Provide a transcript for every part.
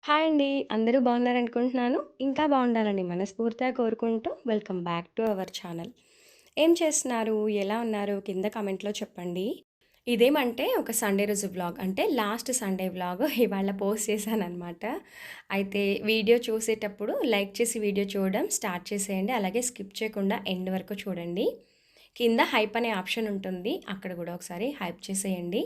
Hi అండి. అందరూ బాగున్నారనుకుంటున్నాను. ఇంకా బాగుండాలని మనస్ఫూర్తిగా కోరుకుంటూ welcome back to our channel. ఏం చేస్తున్నారు? ఎలా ఉన్నారు? కింద కామెంట్‌లో చెప్పండి. ఇదేమంటే ఒక సండే రోజు వ్లాగ్. అంటే లాస్ట్ సండే వ్లాగ్ ఇవాళ పోస్ట్ చేశాననమాట. అయితే వీడియో చూసేటప్పుడు లైక్ చేసి వీడియో చూడడం స్టార్ట్ చేసేయండి. అలాగే స్కిప్ చేయకుండా ఎండ్ వరకు చూడండి. కింద హైప్ అనే ఆప్షన్ ఉంటుంది. అక్కడ కూడా ఒకసారి హైప్ చేసేయండి.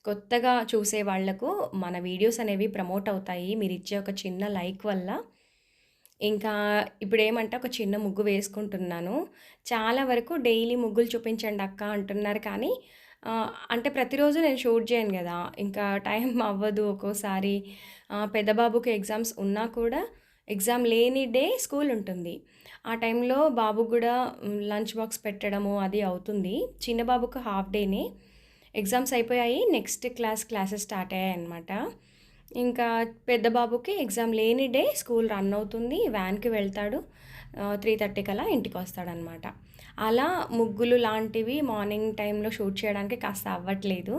కొత్తగా చూసే వాళ్ళకు మన వీడియోస్ అనేవి ప్రమోట్ అవుతాయి. మీరిచ్చే ఒక చిన్న లైక్ వల్ల. ఇంకా ఇప్పుడేమంటే ఒక చిన్న ముగ్గు వేసుకుంటున్నాను. చాలా వరకు డైలీ ముగ్గులు చూపించండి అక్క అంటున్నారు కానీ అంటే ప్రతిరోజు నేను షూట్ చేయను గదా! ఇంకా టైం అవ్వదు ఒక్కోసారి. పెద్ద బాబుకి ఎగ్జామ్స్ ఉన్నా కూడా ఎగ్జామ్ లేని డే స్కూల్ ఉంటుంది. ఆ టైంలో బాబుకి గూడా లంచ్ బాక్స్ పెట్టడము అది అవుతుంది. చిన్న బాబుకి హాఫ్ డేనే. ఎగ్జామ్స్ అయిపోయాయి. నెక్స్ట్ క్లాసెస్ స్టార్ట్ అయ్యాయన్నమాట. ఇంకా పెద్ద బాబుకి ఎగ్జామ్ లేని డే స్కూల్ రన్ అవుతుంది. వ్యాన్‌కి వెళ్తాడు. 3:30 కల్లా ఇంటికొస్తాడనమాట. అలా ముగ్గులు లాంటివి మార్నింగ్ టైంలో షూట్ చేయడానికి కాస్త అవ్వట్లేదు.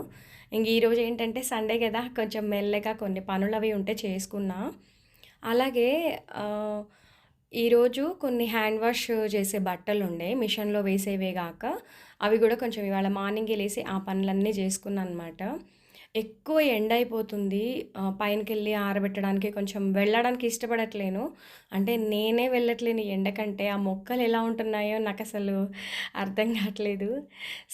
ఇంక ఈరోజు ఏంటంటే సండే గదా! కొంచెం మెల్లగా కొన్ని పనులవి ఉంటే చేసుకున్నా. అలాగే ఆహ్, ఈరోజు కొన్ని హ్యాండ్ వాష్ చేసే బట్టలుండే మిషన్‌లో వేసేవే గాక, అవి గూడా కొంచెం ఇవాళ మార్నింగే లేసి ఆ పనులన్నీ జేసుకున్నా అనమాట. ఎక్కువ ఎండయిపోతుంది. పైనకెళ్ళి ఆరబెట్టడానికి కొంచెం వెళ్ళడానికి ఇష్టపడట్లేను. అంటే నేనే వెళ్ళట్లేను ఈ ఎండ కంటే. ఆ మొక్కలెలా ఉంటున్నాయో నాకసలు అర్థం గాట్లేదు.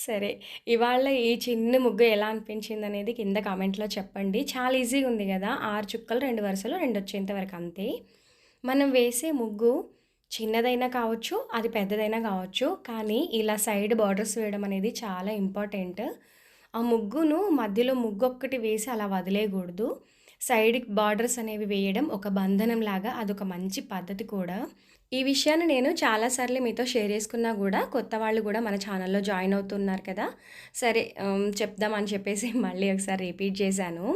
సరే, ఇవాళ ఈ చిన్న ముగ్గు ఎలా అనిపించిందనేది కింద కామెంట్‌లో చెప్పండి. చాలా ఈజీగుంది గదా! 6 చుక్కలు 2 వరుసలు 2 వచ్చేంత వరకు అంతే. మనం వేసే ముగ్గు చిన్నదైనా కావచ్చు, అది పెద్దదైనా కావచ్చు. కానీ ఇలా సైడ్ బార్డర్స్ వేయడం అనేది చాలా ఇంపార్టెంట్. ఆ ముగ్గును మధ్యలో ముగ్గొక్కటి వేసి అలా వదిలేయగూడదు. సైడ్‌కి బార్డర్స్ అనేవి వేయడం ఒక బంధనంలాగా అదొక మంచి పద్ధతి కూడా. ఈ విషయాన్ని నేను చాలా సార్లు మీతో షేర్ చేసుకున్నా గూడా, కొత్త వాళ్ళు గూడా మన ఛానల్‌లో జాయిన్ అవుతున్నారు కదా! సరే, చెప్దామని చెప్పేసి మళ్ళీ ఒకసారి రిపీట్ చేశాను.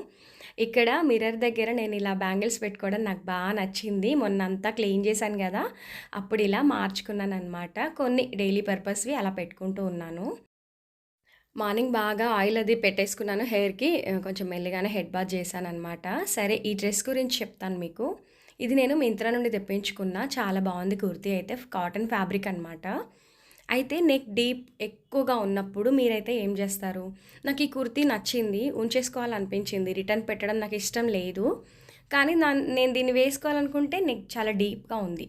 ఇక్కడ మిర్రర్ దగ్గర నేను ఇలా బ్యాంగిల్స్ పెట్టుకోవడం నాకు నచ్చింది. మొన్నంతా క్లీన్ చేశాను గదా! అప్పుడు ఇలా మార్చుకున్నాననమాట. కొన్ని డైలీ పర్పస్‌వి అలా పెట్టుకుంటూ ఉన్నాను. మార్నింగ్ బాగా ఆయిల్ అది పెట్టేసుకున్నాను హెయిర్‌కి. కొంచెం మెల్లిగానే హెడ్ బాత్ చేశాననమాట. సరే, ఈ డ్రెస్ గురించి చెప్తాను మీకు. ఇది నేను మింత్రా నుండి తెప్పించుకున్న. చాలా బావుంది కుర్తీ అయితే. కాటన్ ఫ్యాబ్రిక్ అనమాట. అయితే నెక్ డీప్ ఎక్కువగా ఉన్నప్పుడు మీరైతే ఏం చేస్తారు? నాకు ఈ కుర్తీ నచ్చింది. ఉంచేసుకోవాలనిపించింది. రిటర్న్ పెట్టడం నాకిష్టం లేదు. కానీ నేను దీన్ని వేసుకోవాలనుకుంటే నెక్ చాలా డీప్‌గా ఉంది.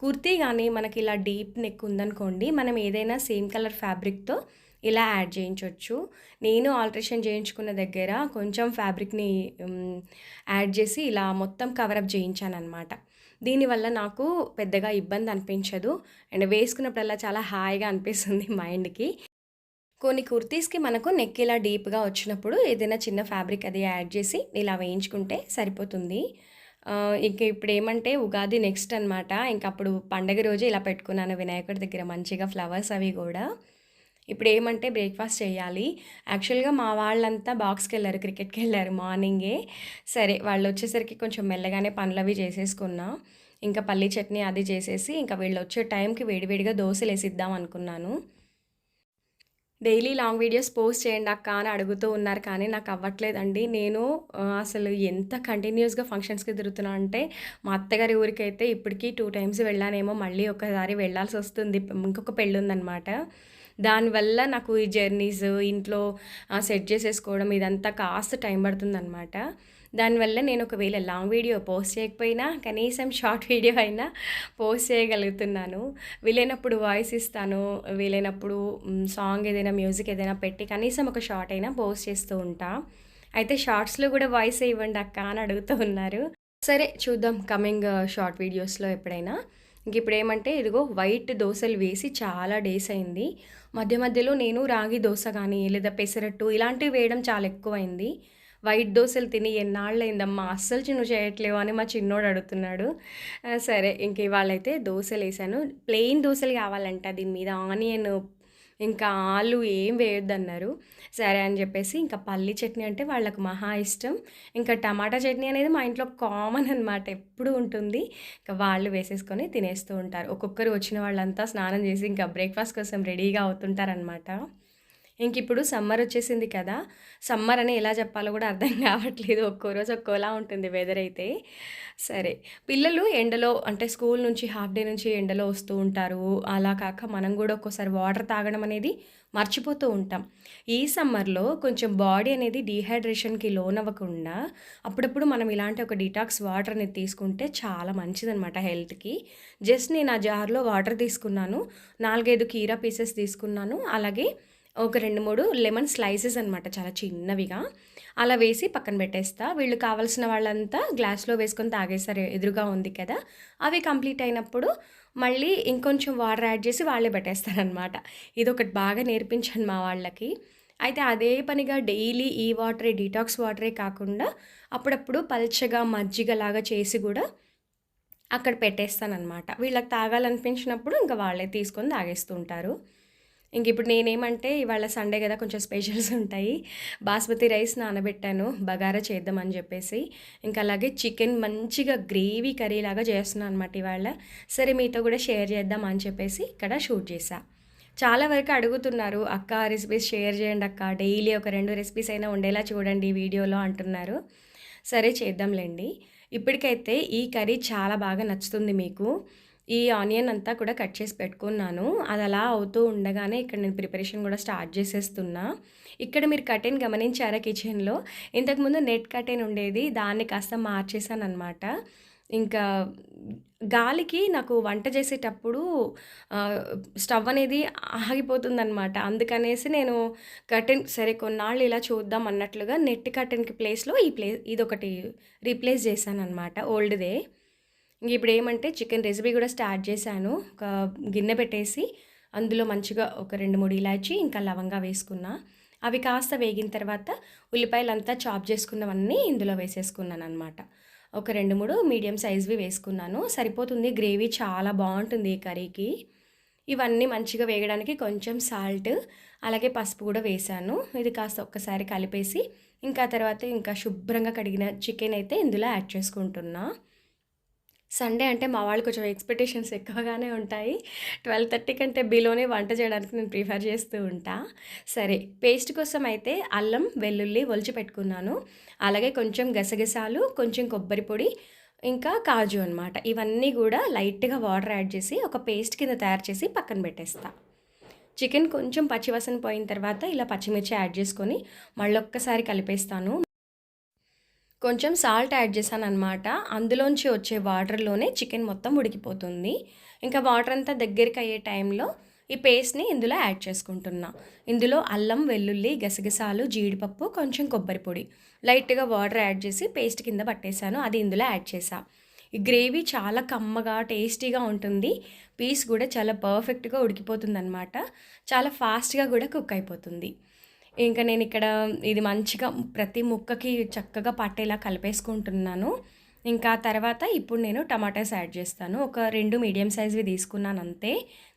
కుర్తీ గానీ మనకిలా డీప్ నెక్ ఉందనుకోండి, మనం ఏదైనా సేమ్ కలర్ ఫ్యాబ్రిక్‌తో ఇలా యాడ్ చేయించొచ్చు. నేను ఆల్ట్రేషన్ చేయించుకున్న దగ్గర కొంచెం ఫ్యాబ్రిక్‌ని యాడ్ చేసి ఇలా మొత్తం కవరప్ చేయించాననమాట. దీనివల్ల నాకు పెద్దగా ఇబ్బంది అనిపించదు. అండ్ వేసుకున్నప్పుడల్లా చాలా హాయిగా అనిపిస్తుంది మైండ్‌కి. కొన్ని కుర్తీస్‌కి మనకు నెక్ ఇలా డీప్‌గా వచ్చినప్పుడు ఏదైనా చిన్న ఫ్యాబ్రిక్ అది యాడ్ చేసి ఇలా వేయించుకుంటే సరిపోతుంది. ఇంక ఇప్పుడేమంటే ఉగాది నెక్స్ట్ అనమాట. ఇంకప్పుడు పండగ రోజే ఇలా పెట్టుకున్నాను వినాయకుడి దగ్గర మంచిగా ఫ్లవర్స్ అవి గూడా. ఇప్పుడేమంటే బ్రేక్‌ఫాస్ట్ చేయాలి. యాక్చువల్‌గా మా వాళ్ళంతా బాక్స్‌కెళ్లారు, క్రికెట్‌కెళ్లారు మార్నింగే. సరే, వాళ్ళొచ్చేసరికి కొంచెం మెల్లగానే పనులవి చేసేసుకున్నా. ఇంకా పల్లీ చట్నీ అది చేసేసి, ఇంకా వీళ్ళొచ్చే టైంకి వేడి వేడిగా దోసలేసిద్దాం అనుకున్నాను. డైలీ లాంగ్ వీడియోస్ పోస్ట్ చేయండి అక్క అని అడుగుతూ ఉన్నారు కానీ నాకు అవ్వట్లేదండి. నేను అసలు ఎంత కంటిన్యూయస్‌గా ఫంక్షన్స్‌కి తిరుగుతున్నా అంటే, మా అత్తగారి ఊరికైతే ఇప్పటికి 2 టైమ్స్ వెళ్ళానేమో, మళ్ళీ ఒకసారి వెళ్ళాల్సొస్తుంది. ఇంకొక పెళ్ళుందనమాట. దానివల్ల నాకు ఈ జర్నీస్, ఇంట్లో సెట్ చేసేసుకోవడం ఇదంతా కాస్త టైం పడుతుందనమాట. దానివల్ల నేను ఒకవేళ లాంగ్ వీడియో పోస్ట్ చేయకపోయినా కనీసం షార్ట్ వీడియో అయినా పోస్ట్ చేయగలుగుతున్నాను. వీలైనప్పుడు వాయిస్ ఇస్తాను. వీలైనప్పుడు సాంగ్ ఏదైనా, మ్యూజిక్ ఏదైనా పెట్టి కనీసం ఒక షార్ట్ అయినా పోస్ట్ చేస్తూ ఉంటా. అయితే షార్ట్స్‌లో గూడా వాయిసే ఇవ్వండి అక్క అని అడుగుతూ ఉన్నారు. సరే, చూద్దాం కమింగ్ షార్ట్ వీడియోస్‌లో ఎప్పుడైనా. ఇంకిప్పుడేమంటే ఇదిగో వైట్ దోసలు వేసి చాలా డేస్ అయింది. మధ్య మధ్యలో నేను రాగి దోస గానీ, లేదా పెసరట్టు ఇలాంటివి వేయడం చాలా ఎక్కువైంది. వైట్ దోసలు తిని ఎన్నాళ్ళయిందమ్మా అస్సలు నువ్వు చేయట్లేవు అని మా చిన్నోడు అడుగుతున్నాడు. సరే, ఇంక ఇవాళైతే దోసలేసాను. ప్లెయిన్ దోసలు కావాలంట. దీని మీద ఆనియన్, ఇంకా ఆలు ఏం వేయొద్దన్నారు. సరే అని జెప్పేసి ఇంకా పల్లీ చట్నీ అంటే వాళ్ళకి మహా ఇష్టం. ఇంకా టమాటా చట్నీ అనేది మా ఇంట్లో కామన్ అనమాట. ఎప్పుడూ ఉంటుంది. ఇంక వాళ్ళు వేసేసుకొని తినేస్తూ ఉంటారు. ఒక్కొక్కరు వచ్చిన వాళ్ళంతా స్నానం జేసి ఇంకా బ్రేక్‌ఫాస్ట్ కోసం రెడీగా అవుతుంటారనమాట. ఇంకిప్పుడు సమ్మర్ వచ్చేసింది కదా! సమ్మర్ అని ఎలా చెప్పాలో కూడా అర్థం కావట్లేదు. ఒక్కో రోజు ఒక్కోలా ఉంటుంది వెదర్ అయితే. సరే, పిల్లలు ఎండలో అంటే స్కూల్ నుంచి హాఫ్ డే నుంచి ఎండలో వస్తూ ఉంటారు. అలా కాక మనం కూడా ఒక్కోసారి వాటర్ తాగడం అనేది మర్చిపోతూ ఉంటాం. ఈ సమ్మర్‌లో కొంచెం బాడీ అనేది డీహైడ్రేషన్‌కి లోనవ్వకుండా అప్పుడప్పుడు మనం ఇలాంటి ఒక డిటాక్స్ వాటర్ అనేది తీసుకుంటే చాలా మంచిదనమాట హెల్త్‌కి. జస్ట్ నేను ఆ జార్‌లో వాటర్ తీసుకున్నాను. 4, 5 కీరా పీసెస్ తీసుకున్నాను. అలాగే ఒక 2, 3 లెమన్ స్లైసెస్ అనమాట చాలా చిన్నవిగా. అలా వేసి పక్కన పెట్టేస్తా. వీళ్ళు కావాల్సిన వాళ్ళంతా గ్లాస్‌లో వేసుకొని తాగేస్తారు. ఎదురుగా ఉంది కదా! అవి కంప్లీట్ అయినప్పుడు మళ్ళీ ఇంకొంచెం వాటర్ యాడ్ చేసి వాళ్ళే పెట్టేస్తారనమాట. ఇదొకటి బాగా నేర్పించాను మా వాళ్ళకి. అయితే అదే పనిగా డైలీ ఈ వాటరే డీటాక్స్ వాటరే కాకుండా అప్పుడప్పుడు పల్చగా మజ్జిగలాగా చేసి గూడా అక్కడ పెట్టేస్తాననమాట. వీళ్ళకి తాగాలనిపించినప్పుడు ఇంక వాళ్ళే తీసుకొని తాగేస్తూ ఉంటారు. ఇంకిప్పుడు నేనేమంటే ఇవాళ సండే గదా! కొంచెం స్పెషల్స్ ఉంటాయి. బాస్మతి రైస్ నానబెట్టాను బగారా చేద్దామని జెప్పేసి. ఇంకా అలాగే చికెన్ మంచిగా గ్రేవీ కర్రీలాగా చేస్తున్నా అనమాట ఇవాళ. సరే మీతో గూడా షేర్ చేద్దాం అని చెప్పేసి ఇక్కడ షూట్ చేశా. చాలా వరకు అడుగుతున్నారు, "అక్క రెసిపీస్ షేర్ చేయండి అక్క. డైలీ ఒక 2 రెసిపీస్ అయినా ఉండేలా చూడండి వీడియోలో" అంటున్నారు. సరే చేద్దాంలెండి. ఇప్పటికైతే ఈ కర్రీ చాలా బాగా నచ్చుతుంది మీకు. ఈ ఆనియన్ అంతా కూడా కట్ చేసి పెట్టుకున్నాను. అది అలా అవుతూ ఉండగానే ఇక్కడ నేను ప్రిపరేషన్ కూడా స్టార్ట్ చేసేస్తున్నా. ఇక్కడ మీరు కర్టెన్ గమనించారా కిచెన్‌లో? ఇంతకుముందు నెట్ కర్టెన్ ఉండేది. దాన్ని కాస్త మార్చేసాననమాట. ఇంకా గాలికి నాకు వంట చేసేటప్పుడు ఆహ్, స్టవ్ అనేది ఆగిపోతుందనమాట. అందుకనేసి నేను కర్టెన్ సరే కొన్నాళ్ళు ఇలా చూద్దాం అన్నట్లుగా నెట్ కర్టెన్‌కి ప్లేస్‌లో ఇదొకటి రీప్లేస్ చేశాననమాట ఓల్డ్‌దే. ఇప్పుడేమంటే చికెన్ రెసిపీ గూడా స్టార్ట్ చేశాను. ఒక గిన్నె పెట్టేసి అందులో మంచిగా ఒక 2, 3 ఇలాచి ఇంకా లవంగా వేసుకున్నా. అవి కాస్త వేగిన తర్వాత ఉల్లిపాయలంతా చాప్ చేసుకున్నవన్నీ ఇందులో వేసేసుకున్నాననమాట. ఒక 2, 3 మీడియం సైజ్‌వి వేసుకున్నాను. సరిపోతుంది. గ్రేవీ చాలా బావుంటుంది ఈ కర్రీకి. ఇవన్నీ మంచిగా వేగడానికి కొంచెం సాల్ట్, అలాగే పసుపు గూడా వేశాను. ఇది కాస్త ఒక్కసారి కలిపేసి ఇంకా తర్వాత ఇంకా శుభ్రంగా కడిగిన చికెన్ అయితే ఇందులో యాడ్ చేసుకుంటున్నా. సండే అంటే మా వాళ్ళు కొంచెం ఎక్స్‌పెక్టేషన్స్ ఎక్కువగానే ఉంటాయి. 12:30 కంటే బిలోనే వంట చేయడానికి నేను ప్రిఫర్ చేస్తూ ఉంటా. సరే, పేస్ట్ కోసం అయితే అల్లం, వెల్లుల్లి ఒలిచి పెట్టుకున్నాను. అలాగే కొంచెం గసగసాలు, కొంచెం కొబ్బరి పొడి, ఇంకా కాజు అనమాట. ఇవన్నీ గూడా లైట్‌గా వాటర్ యాడ్ చేసి ఒక పేస్ట్ కింద తయారు చేసి పక్కన పెట్టేస్తా. చికెన్ కొంచెం పచ్చివాసన పోయిన తర్వాత ఇలా పచ్చిమిర్చి యాడ్ చేసుకొని మళ్ళొక్కసారి కలిపేస్తాను. కొంచెం సాల్ట్ యాడ్ చేశాననమాట. అందులోంచి వచ్చే వాటర్‌లోనే చికెన్ మొత్తం ఉడికిపోతుంది. ఇంకా వాటర్ అంతా దగ్గరికయ్యే టైంలో ఈ పేస్ట్‌ని ఇందులో యాడ్ చేసుకుంటున్నా. ఇందులో అల్లం, వెల్లుల్లి, గసగసాలు, జీడిపప్పు, కొంచెం కొబ్బరి పొడి, లైట్‌గా వాటర్ యాడ్ చేసి పేస్ట్ కింద పట్టేసాను. అది ఇందులో యాడ్ చేశా. ఈ గ్రేవీ చాలా కమ్మగా, టేస్టీగా ఉంటుంది. పీస్ కూడా చాలా పర్ఫెక్ట్‌గా ఉడికిపోతుందనమాట. చాలా ఫాస్ట్‌గా కూడా కుక్ అయిపోతుంది. ఇంక నేనిక్కడ ఇది మంచిగా ప్రతి ముక్కకి చక్కగా పట్టేలా కలిపేసుకుంటున్నాను. ఇంకా తర్వాత ఇప్పుడు నేను టమాటాస్ యాడ్ చేస్తాను. ఒక 2 మీడియం సైజ్‌వి తీసుకున్నానంతే.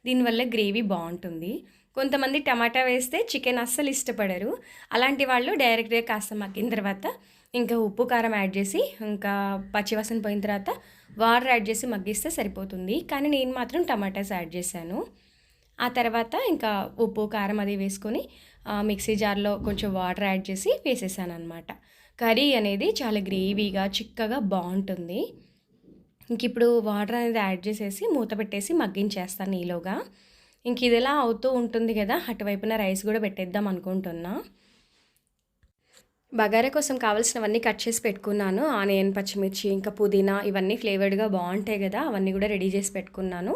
దీనివల్ల గ్రేవీ బావుంటుంది. కొంతమంది టమాటా వేస్తే చికెన్ అస్సలు ఇష్టపడరు. అలాంటి వాళ్ళు డైరెక్ట్‌గా కాస్త మగ్గిన తర్వాత ఇంకా ఉప్పు, కారం యాడ్ చేసి ఇంకా పచ్చివాసన పోయిన తర్వాత వాటర్ యాడ్ చేసి మగ్గిస్తే సరిపోతుంది. కానీ నేను మాత్రం టమాటాస్ యాడ్ చేశాను. ఆ తర్వాత ఇంకా ఉప్పు, కారం అది వేసుకొని మిక్సీ జార్‌లో కొంచెం వాటర్ యాడ్ చేసి వేసేసాననమాట. కర్రీ అనేది చాలా గ్రేవీగా, చిక్కగా బావుంటుంది. ఇంకిప్పుడు వాటర్ అనేది యాడ్ చేసేసి మూత పెట్టేసి మగ్గించేస్తాను ఈలోగా. ఇంకిదిలా అవుతూ ఉంటుంది గదా! అటువైపున రైస్ గూడా పెట్టేద్దాం అనుకుంటున్నా. బగారా కోసం కావాల్సినవన్నీ కట్ చేసి పెట్టుకున్నాను. ఆనియన్, పచ్చిమిర్చి, ఇంకా పుదీనా ఇవన్నీ ఫ్లేవర్డ్‌గా బావుంటాయి గదా! అవన్నీ గూడా రెడీ చేసి పెట్టుకున్నాను.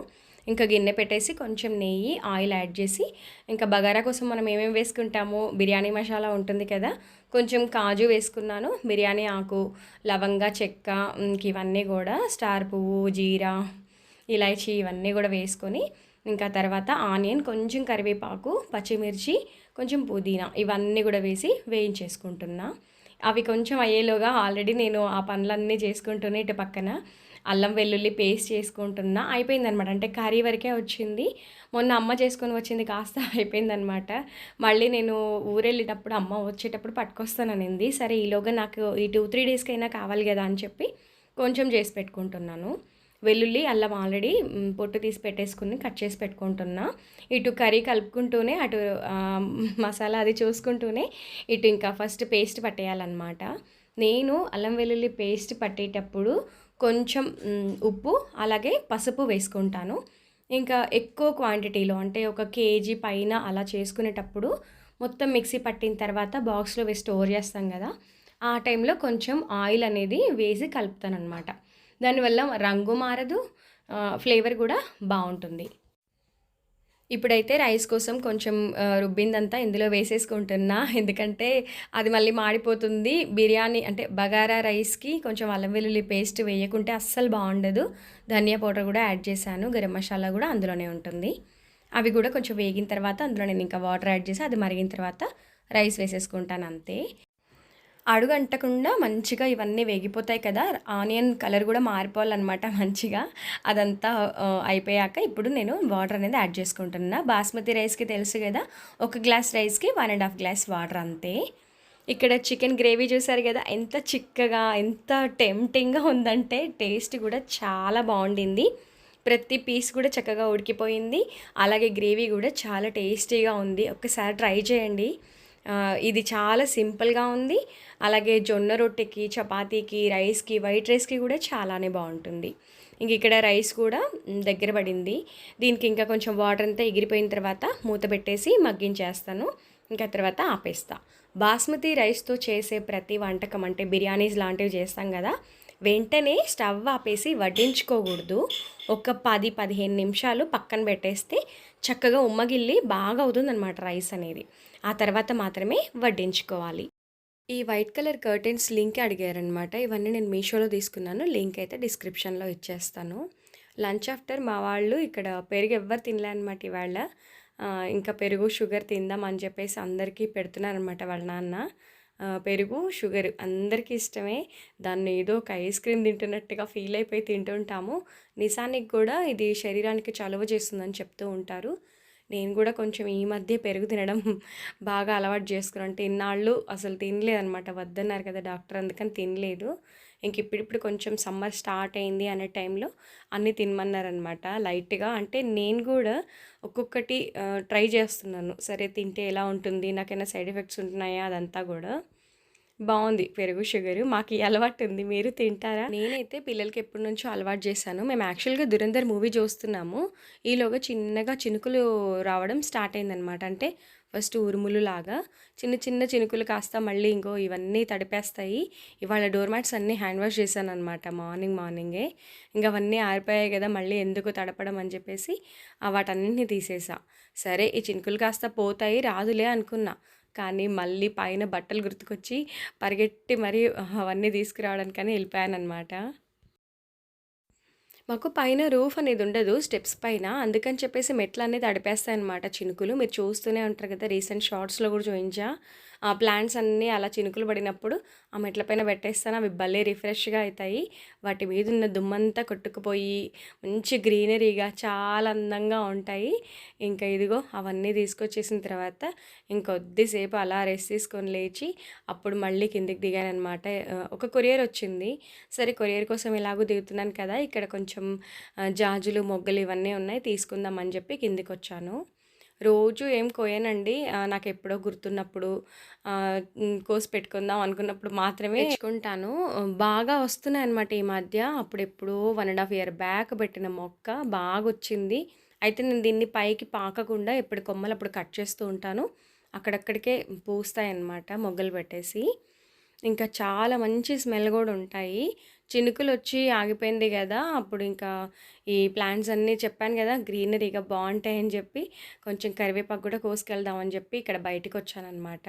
ఇంకా గిన్నె పెట్టేసి కొంచెం నెయ్యి, ఆయిల్ యాడ్ చేసి ఇంకా బగారా కోసం మనం ఏమేమి వేసుకుంటామో బిర్యానీ మసాలా ఉంటుంది కదా! కొంచెం కాజు వేసుకున్నాను. బిర్యానీ ఆకు, లవంగ, చెక్క ఇంక ఇవన్నీ గూడా స్టార్ పువ్వు, జీరా, ఇలాచీ ఇవన్నీ గూడా వేసుకొని ఇంకా తర్వాత ఆనియన్, కొంచెం కరివేపాకు, పచ్చిమిర్చి, కొంచెం పుదీనా ఇవన్నీ గూడా వేసి వేయించేసుకుంటున్నా. అవి కొంచెం అయ్యేలోగా ఆల్రెడీ నేను ఆ పనులన్నీ చేసుకుంటూనే ఇటు పక్కన అల్లం వెల్లుల్లి పేస్ట్ చేసుకుంటున్నా. అయిపోయిందనమాట. అంటే కర్రీ వరకే వచ్చింది. మొన్న అమ్మ చేసుకొని వచ్చింది కాస్త అయిపోయిందనమాట. మళ్ళీ నేను ఊరెళ్ళేటప్పుడు అమ్మ వచ్చేటప్పుడు పట్టుకొస్తాననింది. సరే ఈలోగా నాకు ఈ 2, 3 డేస్‌కైనా కావాలి గదా అని చెప్పి కొంచెం చేసి పెట్టుకుంటున్నాను. వెల్లుల్లి, అల్లం ఆల్రెడీ పొట్టు తీసి పెట్టేసుకుని కట్ చేసి పెట్టుకుంటున్నా. ఇటు కర్రీ కలుపుకుంటూనే అటు మసాలా అది చూసుకుంటూనే ఇటు ఇంకా ఫస్ట్ పేస్ట్ పట్టేయాలన్నమాట. నేను అల్లం వెల్లుల్లి పేస్ట్ పట్టేటప్పుడు కొంచెం ఉప్పు అలాగే పసుపు వేసుకుంటాను. ఇంకా ఎక్కువ క్వాంటిటీలో అంటే ఒక కేజీ పైన అలా చేసుకునేటప్పుడు మొత్తం మిక్సీ పట్టిన తర్వాత బాక్స్లో వేసి స్టోర్ చేస్తాం కదా, ఆ టైంలో కొంచెం ఆయిల్ అనేది వేసి కలుపుతానమాట. దానివల్ల రంగు మారదు, ఫ్లేవర్ కూడా బాగుంటుంది. ఇప్పుడైతే రైస్ కోసం కొంచెం రుబ్బిందంతా ఇందులో వేసేసుకుంటున్నా. ఎందుకంటే అది మళ్ళీ మాడిపోతుంది. బిర్యానీ అంటే బగారా రైస్‌కి కొంచెం అల్లం వెల్లుల్లి పేస్ట్ వేయకుంటే అస్సలు బాగుండదు. ధనియా పౌడర్ కూడా యాడ్ చేశాను. గరం మసాలా కూడా అందులోనే ఉంటుంది. అవి కూడా కొంచెం వేగిన తర్వాత అందులో నేను ఇంకా వాటర్ యాడ్ చేసి అది మరిగిన తర్వాత రైస్ వేసేసుకుంటాను అంతే. అడుగంటకుండా మంచిగా ఇవన్నీ వేగిపోతాయి కదా! ఆనియన్ కలర్ కూడా మారిపోవాలనమాట మంచిగా. అదంతా అయిపోయాక ఇప్పుడు నేను వాటర్ అనేది యాడ్ చేసుకుంటున్నా. బాస్మతి రైస్‌కి తెలుసు కదా! ఒక గ్లాస్ రైస్‌కి 1 ½ గ్లాస్ వాటర్ అంతే. ఇక్కడ చికెన్ గ్రేవీ చూసారు కదా! ఎంత చిక్కగా, ఎంత టెంప్టింగ్‌గా ఉందంటే టేస్ట్ కూడా చాలా బావుండింది. ప్రతి పీస్ కూడా చక్కగా ఉడికిపోయింది. అలాగే గ్రేవీ కూడా చాలా టేస్టీగా ఉంది. ఒక్కసారి ట్రై చేయండి. ఇది చాలా సింపుల్‌గా ఉంది. అలాగే జొన్న రొట్టెకి, చపాతీకి, రైస్‌కి, వైట్ రైస్‌కి కూడా చాలానే బావుంటుంది. ఇంక ఇక్కడ రైస్ కూడా దగ్గర పడింది. దీనికి ఇంకా కొంచెం వాటర్ అంతా ఎగిరిపోయిన తర్వాత మూత పెట్టేసి మగ్గించేస్తాను. ఇంకా తర్వాత ఆపేస్తా. బాస్మతి రైస్‌తో చేసే ప్రతి వంటకం అంటే బిర్యానీస్ లాంటివి చేస్తాం కదా! వెంటనే స్టవ్ ఆపేసి వడ్డించుకోకూడదు. ఒక 10, 15 నిమిషాలు పక్కన పెట్టేస్తే చక్కగా ఉమ్మగిల్లి బాగా అవుతుందనమాట రైస్ అనేది. ఆ తర్వాత మాత్రమే వడ్డించుకోవాలి. ఈ వైట్ కలర్ కర్టెన్స్ లింక్ అడిగారనమాట. ఇవన్నీ నేను మీషోలో తీసుకున్నాను. లింక్ అయితే డిస్క్రిప్షన్‌లో ఇచ్చేస్తాను. లంచ్ ఆఫ్టర్ మా వాళ్ళు ఇక్కడ పెరుగు ఎవ్వరు తినలే అనమాట ఇవాళ. ఇంకా పెరుగు, షుగర్ తిందాం అని చెప్పేసి అందరికీ పెడుతున్నారనమాట వాళ్ళ నాన్న. పెరుగు, షుగర్ అందరికీ ఇష్టమే. దాన్ని ఏదో ఒక ఐస్ క్రీమ్ తింటున్నట్టుగా ఫీల్ అయిపోయి తింటుంటాము. నిజానికి కూడా ఇది శరీరానికి చలువ చేస్తుందని చెప్తూ ఉంటారు. నేను కూడా కొంచెం ఈ మధ్య పెరుగు తినడం బాగా అలవాటు చేసుకున్నాను. అంటే ఇన్నాళ్ళు అసలు తినలేదనమాట. వద్దన్నారు కదా డాక్టర్, అందుకని తినలేదు. ఇంక ఇప్పుడిప్పుడు కొంచెం సమ్మర్ స్టార్ట్ అయింది అనే టైంలో అన్నీ తినమన్నారనమాట లైట్‌గా. అంటే నేను కూడా ఒక్కొక్కటి ట్రై చేస్తున్నాను. సరే తింటే ఎలా ఉంటుంది? నాకేమైనా సైడ్ ఎఫెక్ట్స్ ఉంటున్నాయా? అదంతా కూడా. బావుంది పెరుగు, షుగరు. మాకీ అలవాటుంది. మీరు తింటారా? నేనైతే పిల్లలకి ఎప్పటినుంచో అలవాటు చేశాను. మేము యాక్చువల్‌గా 'దురంధర్' మూవీ చూస్తున్నాము. ఈలోగా చిన్నగా చినుకులు రావడం స్టార్ట్ అయిందనమాట. అంటే ఫస్ట్ ఉరుములులాగా చిన్న చిన్న చినుకులు కాస్త మళ్ళీ ఇంకో ఇవన్నీ తడిపేస్తాయి. ఇవాళ డోర్ మ్యాట్స్ అన్నీ హ్యాండ్ వాష్ చేశాననమాట మార్నింగే. ఇంక అవన్నీ ఆరిపోయాయి కదా! మళ్ళీ ఎందుకు తడపడం అని చెప్పేసి వాటన్నిటిని తీసేసా. సరే ఈ చినుకులు కాస్త పోతాయి రాదులే అనుకున్నా. కానీ మళ్ళీ పైన బట్టలు గుర్తుకొచ్చి పరిగెట్టి మరీ అవన్నీ తీసుకురావడానికని వెళ్ళిపోయాననమాట. మాకు పైన రూఫ్ అనేది ఉండదు స్టెప్స్ పైన. అందుకని చెప్పేసి మెట్లన్నీ తడిపేస్తాయన్నమాట చినుకులు. మీరు చూస్తూనే ఉంటారు కదా! రీసెంట్ షార్ట్స్‌లో కూడా చూయించా. ఆ ప్లాంట్స్ అన్నీ అలా చినుకులు పడినప్పుడు ఆ మెట్ల పైన పెట్టేస్తాను. అవి భలే రిఫ్రెష్‌గా అయితాయి. వాటి మీదున్న దుమ్మంతా కొట్టుకుపోయి మంచి గ్రీనరీగా చాలా అందంగా ఉంటాయి. ఇంకా ఇదిగో అవన్నీ తీసుకొచ్చేసిన తర్వాత ఇంకొద్దిసేపు అలా రెస్ట్ తీసుకొని లేచి అప్పుడు మళ్ళీ కిందకి దిగాననమాట. ఒక కొరియర్ వచ్చింది. సరే కొరియర్ కోసం ఎలాగో దిగుతున్నాను కదా! ఇక్కడ కొంచెం జాజులు, మొగ్గలు ఇవన్నీ ఉన్నాయి తీసుకుందాం అని చెప్పి కిందకొచ్చాను. రోజు ఏం కోయనండి. నాకెప్పుడో గుర్తున్నప్పుడు కోసి పెట్టుకుందాం అనుకున్నప్పుడు మాత్రమే తెచ్చుకుంటాను. బాగా వస్తున్నాయన్నమాట ఈ మధ్య. అప్పుడెప్పుడో 1 ½ ఇయర్ బ్యాక్ పెట్టిన మొక్క బాగొచ్చింది. అయితే నేను దీన్ని పైకి పాకకుండా ఎప్పుడు కొమ్మలు అప్పుడు కట్ చేస్తూ ఉంటాను. అక్కడక్కడికే పూస్తాయన్నమాట మొగ్గలు పెట్టేసి. ఇంకా చాలా మంచి స్మెల్ గూడా ఉంటాయి. చినుకులొచ్చి ఆగిపోయింది గదా! అప్పుడు ఇంకా ఈ ప్లాంట్స్ అన్నీ చెప్పాను గదా! గ్రీనరీగా బావుంటాయని జెప్పి కొంచెం కరివేపాకు గూడా కోసుకెళ్దామని జెప్పి ఇక్కడ బయటికొచ్చాననమాట.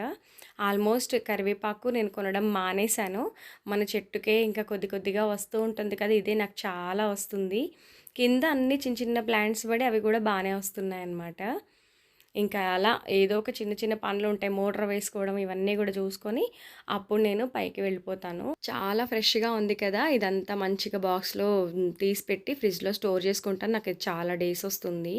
ఆల్మోస్ట్ కరివేపాకు నేను కొనడం మానేశాను. మన చెట్టుకే ఇంకా కొద్ది కొద్దిగా వస్తూ ఉంటుంది కదా! ఇదే నాకు చాలా వస్తుంది. కింద అన్నీ చిన్న చిన్న ప్లాంట్స్ పడి అవి గూడా బానే వస్తున్నాయన్నమాట. ఇంకా అలా ఏదో ఒక చిన్న చిన్న పనులుంటాయి. మోటార్ వేసుకోవడం ఇవన్నీ గూడా చూసుకొని అప్పుడు నేను పైకి వెళ్ళిపోతాను. చాలా ఫ్రెష్‌గా ఉంది కదా! ఇదంతా మంచిగా బాక్స్‌లో తీసి పెట్టి ఫ్రిడ్జ్‌లో స్టోర్ చేసుకుంటాను. నాకిది చాలా డేస్ వస్తుంది.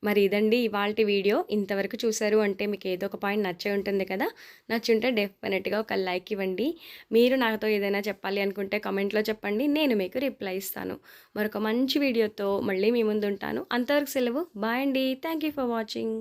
మరి ఇదండి ఇవాల్టి వీడియో. ఇంతవరకు చూసారు అంటే మీకు ఏదో ఒక పాయింట్ నచ్చే ఉంటుంది కదా! నచ్చుంటే డెఫినెట్‌గా ఒక లైక్ ఇవ్వండి. మీరు నాతో ఏదైనా చెప్పాలి అనుకుంటే కామెంట్‌లో చెప్పండి. నేను మీకు రిప్లై ఇస్తాను. మరొక మంచి వీడియోతో మళ్ళీ మీ ముందుంటాను. అంతవరకు సెలవు. బాయ్ అండి. Thank you for watching.